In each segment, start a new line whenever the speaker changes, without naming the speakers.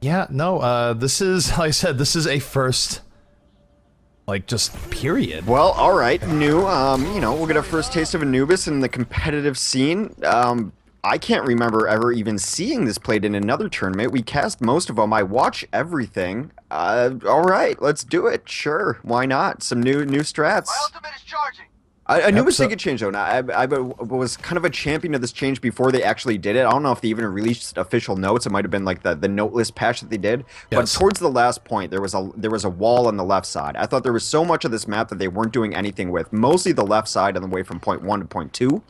Yeah, no, this is, like I said, this is a first, like, just period.
Well, all right, new. You know, we'll get a first taste of Anubis in the competitive scene. I can't remember ever even seeing this played in another tournament. We cast most of them. I watch everything. All right, let's do it. Sure, why not? Some new strats.
My ultimate is charging.
Anubis did get changed though. Now, I was kind of a champion of this change before they actually did it. I don't know if they even released official notes. It might have been like the noteless patch that they did. Yes. But towards the last point, there was a wall on the left side. I thought there was so much of this map that they weren't doing anything with. Mostly the left side on the way from point 1 to point 2.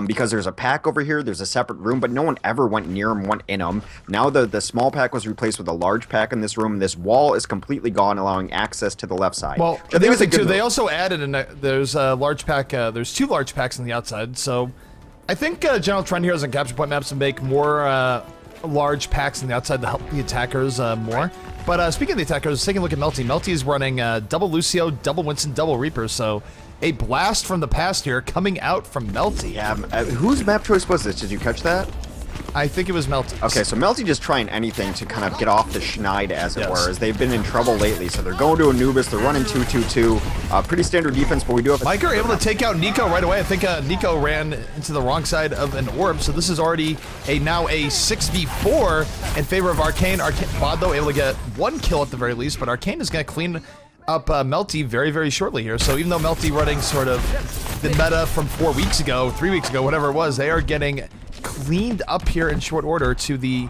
Because there's a pack over here, there's a separate room, but no one ever went near them, went in them. Now the small pack was replaced with a large pack in this room, and this wall is completely gone, allowing access to the left side.
Well, I think too, they also added, there's a large pack, there's 2 large packs on the outside, so I think general trend here is on capture point maps to make more large packs on the outside to help the attackers more. But speaking of the attackers, taking a look at Melty. Melty is running double Lucio, double Winston, double Reaper, so a blast from the past here coming out from Melty.
Yeah, whose map choice was this? Did you catch that?
I think it was Melty.
Okay, so Melty just trying anything to kind of get off the schneid, as it were, as they've been in trouble lately. So they're going to Anubis, they're running 2-2-2. Pretty standard defense, but we do have...
Mike are able to take out Nico right away. I think Nico ran into the wrong side of an orb, so this is already now a 6v4 in favor of Arcane. Bod, though, able to get 1 kill at the very least, but Arcane is going to clean up Melty very, very shortly here. So even though Melty running sort of the meta from 4 weeks ago, 3 weeks ago, whatever it was, they are getting cleaned up here in short order to the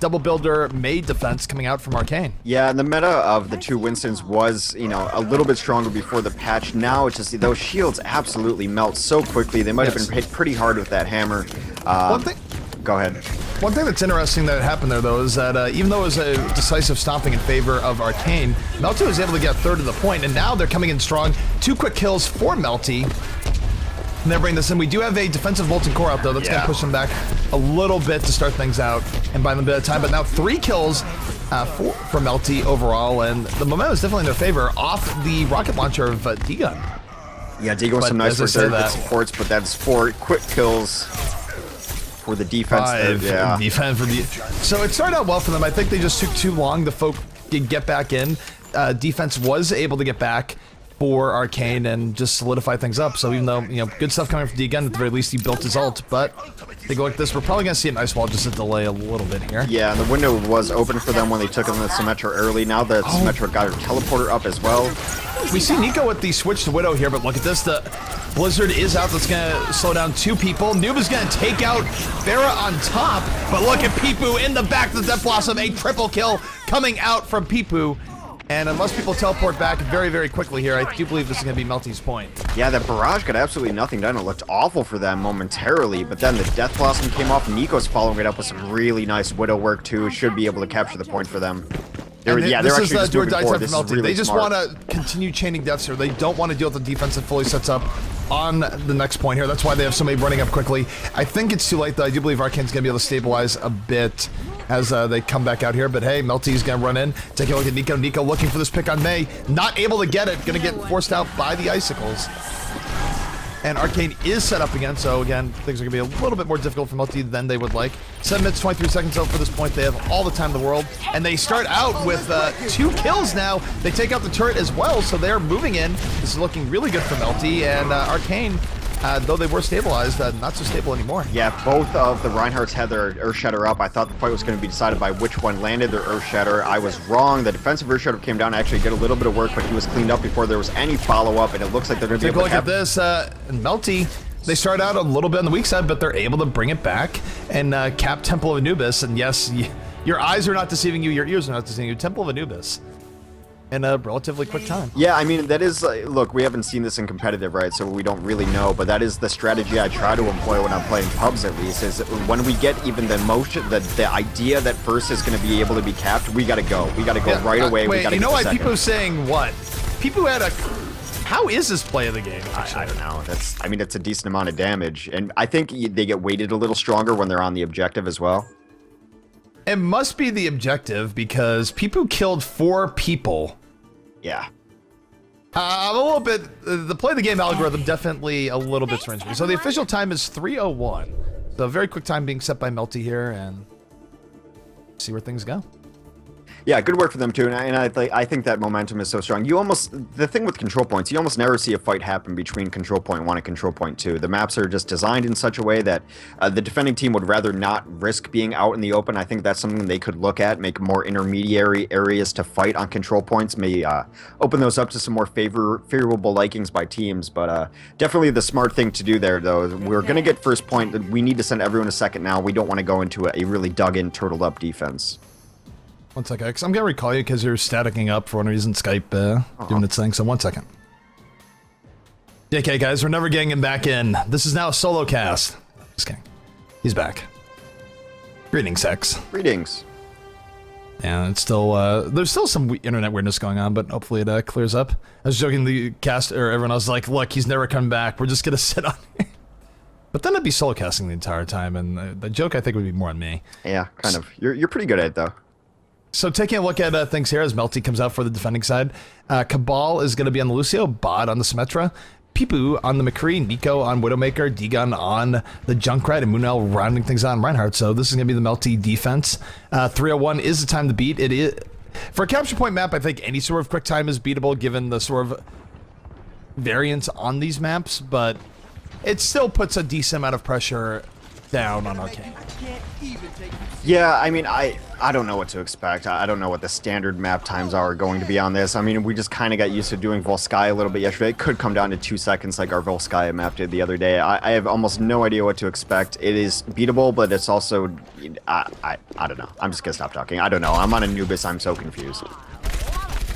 double builder made defense coming out from Arcane.
Yeah, and the meta of the 2 Winstons was, you know, a little bit stronger before the patch. Now it's just those shields absolutely melt so quickly. They might have been hit pretty hard with that hammer. Go ahead.
One thing that's interesting that happened there, though, is that even though it was a decisive stomping in favor of Arcane, Melty was able to get third to the point, and now they're coming in strong. 2 quick kills for Melty. And they're bringing this in. We do have a defensive Molten Core out, though. That's going to push them back a little bit to start things out and buy them a bit of time. But now 3 kills for Melty overall, and the momentum is definitely in their favor off the rocket launcher of D-Gun.
Yeah, D-Gun with some nice reserve supports, but that's 4 quick kills for the defense.
So it started out well for them. I think they just took too long to get back in. Defense was able to get back for Arcane and just solidify things up. So even though, you know, good stuff coming from D-Gun, at the very least he built his ult, but they go like this. We're probably gonna see an ice wall just a delay a little bit here.
Yeah, and the window was open for them when they took in the Symmetra early. Now the Symmetra got her teleporter up as well.
We see Nico with the switch to Widow here, but look at this. The Blizzard is out. That's gonna slow down 2 people. Noob is gonna take out Farah on top, but look at Peepoo in the back of the Death Blossom. A triple kill coming out from Peepoo. And unless people teleport back very, very quickly here, I do believe this is going to be Melty's point.
Yeah, that barrage got absolutely nothing done. It looked awful for them momentarily, but then the Death Blossom came off. Nico's following it up with some really nice Widow work, too. Should be able to capture the point for them.
They're actually just moving forward. This is really they just want to continue chaining deaths here. They don't want to deal with the defense that fully sets up on the next point here. That's why they have somebody running up quickly. I think it's too late, though. I do believe Arcane's going to be able to stabilize a bit as they come back out here. But hey, Melty's going to run in. Take a look at Nico. Nico looking for this pick on May. Not able to get it. Going to get forced out by the icicles. And Arcane is set up again, so again, things are going to be a little bit more difficult for Melty than they would like. 7 minutes, 23 seconds out for this point. They have all the time in the world. And they start out with 2 kills now. They take out the turret as well, so they're moving in. This is looking really good for Melty. And Arcane, though they were stabilized, not so stable anymore.
Yeah, both of the Reinhardts had their Earth Shatter up. I thought the fight was going to be decided by which one landed their Earth Shatter. I was wrong. The defensive Earth Shatter came down to actually get a little bit of work, but he was cleaned up before there was any follow-up, and it looks like they're going to be able to...
Take a look at this, and Melty, they start out a little bit on the weak side, but they're able to bring it back and cap Temple of Anubis. And yes, your eyes are not deceiving you, your ears are not deceiving you. Temple of Anubis in a relatively quick time.
Yeah, I mean, that is, look, we haven't seen this in competitive, right, so we don't really know, but that is the strategy I try to employ when I'm playing pubs, at least, is when we get even the motion, the idea that first is going to be able to be capped, we got to go. We got to go right away.
Wait,
we gotta
you know why
people
are saying what? People had a... How is this play of the game?
I don't know. I mean, it's a decent amount of damage, and I think they get weighted a little stronger when they're on the objective as well.
It must be the objective, because people killed 4 people.
Yeah.
I'm a little bit... The play of the game algorithm definitely a little bit strange. So the official time is 3:01. So a very quick time being set by Melty here, and see where things go.
Yeah, good work for them too, and I think that momentum is so strong. The thing with control points, you almost never see a fight happen between control point 1 and control point 2. The maps are just designed in such a way that the defending team would rather not risk being out in the open. I think that's something they could look at, make more intermediary areas to fight on control points, may open those up to some more favorable likings by teams, but definitely the smart thing to do there, though. We're going to get first point. We need to send everyone a second now. We don't want to go into a really dug-in, turtled-up defense.
One second, I'm going to recall you because you're staticking up for one reason, Skype doing its thing, so 1 second. Okay, guys, we're never getting him back in. This is now a solo cast. Just kidding. He's back. Greetings, Sex.
Greetings.
And it's still, there's still some internet weirdness going on, but hopefully it clears up. I was joking, the cast, or everyone else was like, look, he's never coming back. We're just going to sit on here. But then I'd be solo casting the entire time, and the joke I think would be more on me.
Yeah, kind of. You're pretty good at it, though.
So taking a look at things here as Melty comes out for the defending side. Cabal is going to be on the Lucio, Bod on the Symmetra, Peepoo on the McCree, Nico on Widowmaker, D-Gun on the Junkrat, and Munel rounding things on Reinhardt. So this is going to be the Melty defense. 301 is the time to beat. It is for a capture point map. I think any sort of quick time is beatable given the sort of variance on these maps, but it still puts a decent amount of pressure down on Arcane.
Yeah, I mean, I don't know what to expect. I don't know what the standard map times are going to be on this. I mean, we just kind of got used to doing Volskaya a little bit yesterday. It could come down to 2 seconds like our Volskaya map did the other day. I have almost no idea what to expect. It is beatable, but it's also... I don't know. I'm just going to stop talking. I don't know. I'm on Anubis. I'm so confused.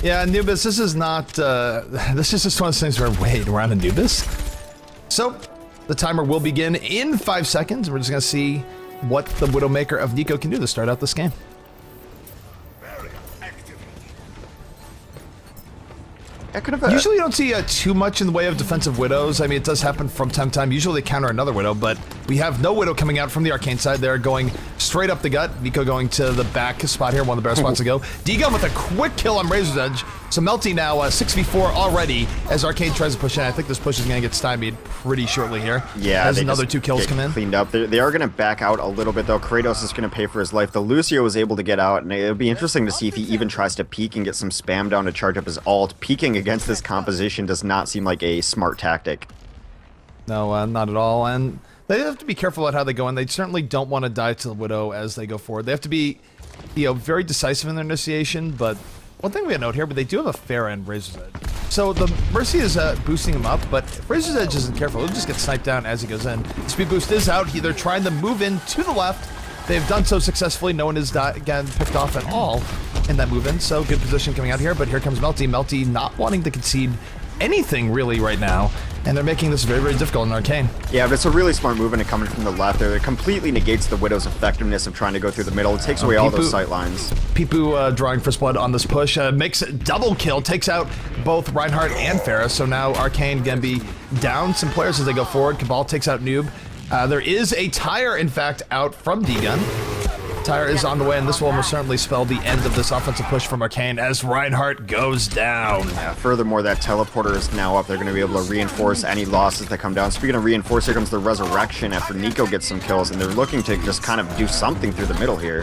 Yeah, Anubis, this is not... this is just one of those things where, wait, we're on Anubis? So, the timer will begin in 5 seconds. We're just going to see what the Widowmaker of Nico can do to start out this game. Usually you don't see too much in the way of defensive Widows. I mean, it does happen from time to time. Usually they counter another Widow, but we have no Widow coming out from the Arcane side. They're going straight up the gut. Nico going to the back spot here, one of the better spots to go. D-Gun with a quick kill on Razor's Edge. So Melty now 6v4 already as Arcane tries to push in. I think this push is going to get stymied pretty shortly here.
Yeah,
as another 2 kills come in.
Cleaned up. They are going to back out a little bit, though. Kratos is going to pay for his life. The Lucio was able to get out, and it'll be interesting to see if he even tries to peek and get some spam down to charge up his ult. Peeking against this composition does not seem like a smart tactic.
No, not at all. And they have to be careful about how they go in. They certainly don't want to die to the Widow as they go forward. They have to be, very decisive in their initiation, but one thing we gotta note here, but they do have a fair end Razor's Edge. So the Mercy is boosting him up, but if Razor's Edge isn't careful, he'll just get sniped down as he goes in. Speed boost is out. They're trying to move in to the left. They've done so successfully. No one is, again, picked off at all in that move in, so good position coming out here, but here comes Melty. Melty not wanting to concede anything really right now, and they're making this very, very difficult in Arcane.
Yeah, but it's a really smart move, and it coming from the left there. It completely negates the Widow's effectiveness of trying to go through the middle. It takes away all those sight lines.
Peepoo drawing first blood on this push, makes a double kill, takes out both Reinhardt and Ferris, so now Arcane gonna be down some players as they go forward. Cabal takes out Noob. There is a tire, in fact, out from D-Gun. Tire is on the way, and this will almost certainly spell the end of this offensive push from Arcane as Reinhardt goes down.
Yeah, furthermore, that teleporter is now up. They're going to be able to reinforce any losses that come down. Speaking of reinforce, here comes the resurrection after Nico gets some kills, and they're looking to just kind of do something through the middle here.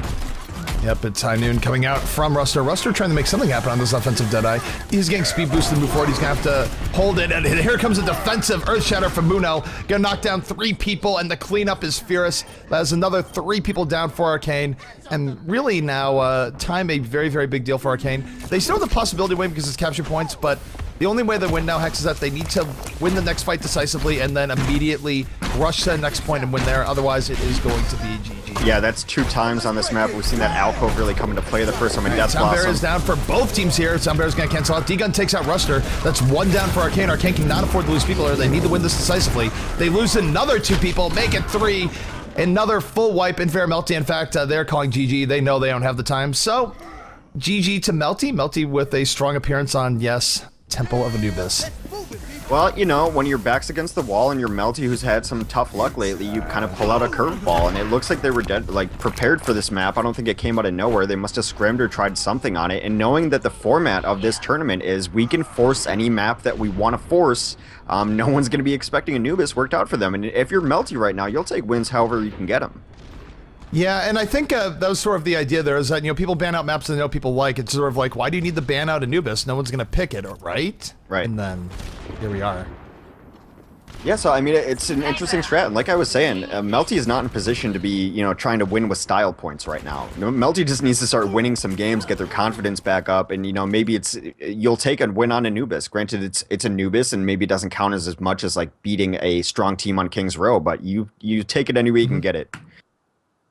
Yep, it's High Noon coming out from Ruster. Ruster trying to make something happen on this offensive Deadeye. He's getting speed boosted to move forward. He's going to have to hold it. And here comes a defensive Earth Shatter from Muno. Going to knock down 3 people, and the cleanup is fierce. That's another 3 people down for Arcane. And really now, time a very, very big deal for Arcane. They still have the possibility of winning because it's capture points, but the only way they win now, Hex, is that they need to win the next fight decisively and then immediately rush to the next point and win there. Otherwise, it is going to be GG.
Yeah, that's 2 times on this map. We've seen that alcove really come into play the first time in Death Blossom.
Soundbear is down for both teams here. Soundbear is going to cancel out. D-Gun takes out Ruster. That's 1 down for Arcane. Arcane cannot afford to lose people here. They need to win this decisively. They lose another 2 people, make it 3. Another full wipe in fair Melty. In fact, they're calling GG. They know they don't have the time. So, GG to Melty. Melty with a strong appearance on, yes, Temple of Anubis.
Well, when your back's against the wall and you're Melty, who's had some tough luck lately, you kind of pull out a curveball, and it looks like they were prepared for this map. I don't think it came out of nowhere. They must have scrimmed or tried something on it, and knowing that the format of this tournament is we can force any map that we want to force, no one's going to be expecting Anubis worked out for them, and if you're Melty right now, you'll take wins however you can get them.
Yeah, and I think that was sort of the idea there is that, you know, people ban out maps that they know people like. It's sort of like, why do you need to ban out Anubis? No one's going to pick it, right?
Right.
And then here we are.
Yeah, so I mean, it's an interesting strat. And like I was saying, Melty is not in a position to be, you know, trying to win with style points right now. You know, Melty just needs to start winning some games, get their confidence back up, and you know, maybe you'll take a win on Anubis. Granted, it's Anubis, and maybe it doesn't count as much as like beating a strong team on King's Row, but you take it any way you can get it.